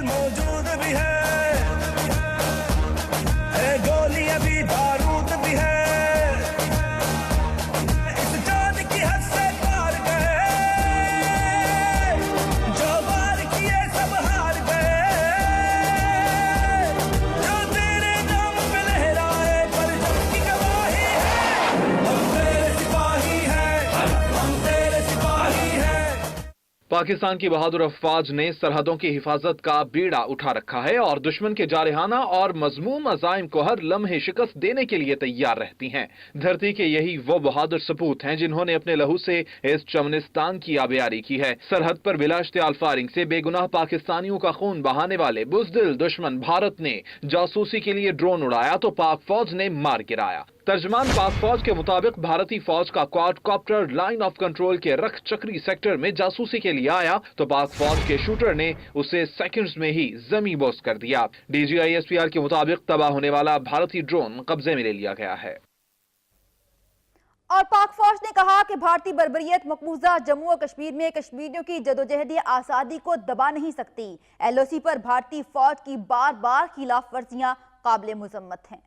मौजूद भी है, गोलियां भी बारूद भी है, इस जान की हद से पार गए, जो वार किए सब हार गए, जो तेरे नाम पे लहराए परचम की गवाही है, हम तेरे सिपाही हैं, हम तेरे सिपाही हैं। पाकिस्तान की बहादुर अफवाज ने सरहदों की हिफाजत का बीड़ा उठा रखा है और दुश्मन के जारहाना और मजमूम अज़ाइम को हर लम्हे शिकस्त देने के लिए तैयार रहती हैं। धरती के यही वो बहादुर सपूत हैं जिन्होंने अपने लहू से इस चमनिस्तान की आबियारी की है। सरहद पर बिला इश्तियाल फायरिंग से बेगुनाह पाकिस्तानियों का खून बहाने वाले बुज़दिल दुश्मन भारत ने जासूसी के लिए ड्रोन उड़ाया तो पाक फौज ने मार गिराया। तर्जमान पाक फौज के मुताबिक भारतीय फौज का क्वाडकॉप्टर लाइन ऑफ कंट्रोल के रख चक्री सेक्टर में जासूसी के लिए आया तो पाक फौज के शूटर ने उसे सेकंड्स में ही जमीन बोस कर दिया। DGISPR के मुताबिक तबाह होने वाला भारतीय ड्रोन कब्जे में ले लिया गया है। और पाक फौज ने कहा कि भारतीय बर्बरियत मकबूजा जम्मू और कश्मीर में कश्मीरियों की जदोजहद आज़ादी को दबा नहीं सकती। LOC पर भारतीय फौज की बार बार खिलाफ वर्जियां काबिल मुज़म्मत हैं।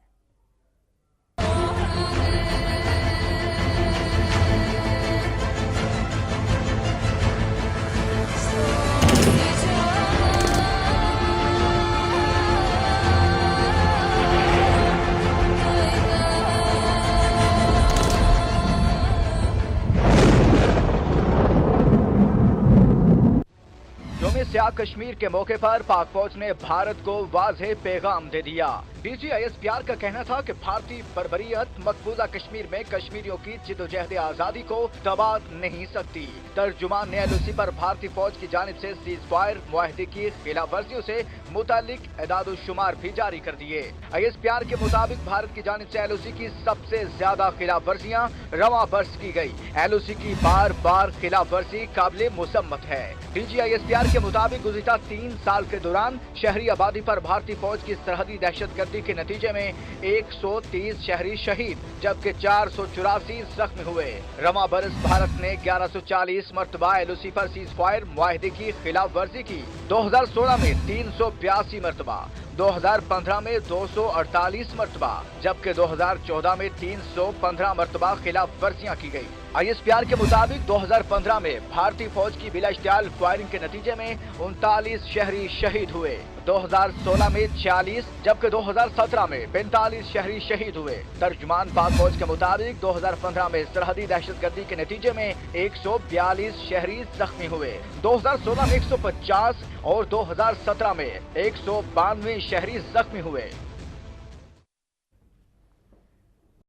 स्या कश्मीर के मौके पर पाक फौज ने भारत को वाज़ेह पैगाम दे दिया। DGISPR का कहना था कि भारतीय बर्बरियत मकबूजा कश्मीर में कश्मीरियों की जिदोजहद आज़ादी को दबा नहीं सकती। तर्जुमान ने LOC पर भारतीय फौज की जानिब से सीज फायर मुआहदे की खिलाफ वर्जियों से मुतालिक एदाद शुमार भी जारी कर दिए। ISPR के मुताबिक भारत की जानिब से LOC की सबसे ज्यादा खिलाफ वर्जियाँ रवां बरस की गई। LOC की बार बार खिलाफ वर्जी काबिल मुसम्मत है। DGISPR के मुताबिक गुज़िश्ता 3 साल के दौरान शहरी आबादी पर भारतीय फौज की सरहदी दहशतगर्दी के नतीजे में 130 शहरी शहीद जबकि 484 जख्मी हुए। रवां बरस भारत ने 1140 मरतबा LOC पर सीज फायर मुआहदे की खिलाफ वर्जी की। 2016 में 382 मरतबा, 2015 में 248 मरतबा जबकि 2014 में 315 मरतबा खिलाफ वर्जियां की गई। ISPR के मुताबिक 2015 में भारतीय फौज की बिला इश्तियाल फायरिंग के नतीजे में 39 शहरी शहीद हुए। 2016 में 46 जबकि 2017 में 45 शहरी शहीद हुए। तर्जुमान पाक फौज के मुताबिक 2015 में सरहदी दहशतगर्दी के नतीजे में 142 शहरी जख्मी हुए। 2016 में 150 और 2017 में 192 शहरी जख्मी हुए।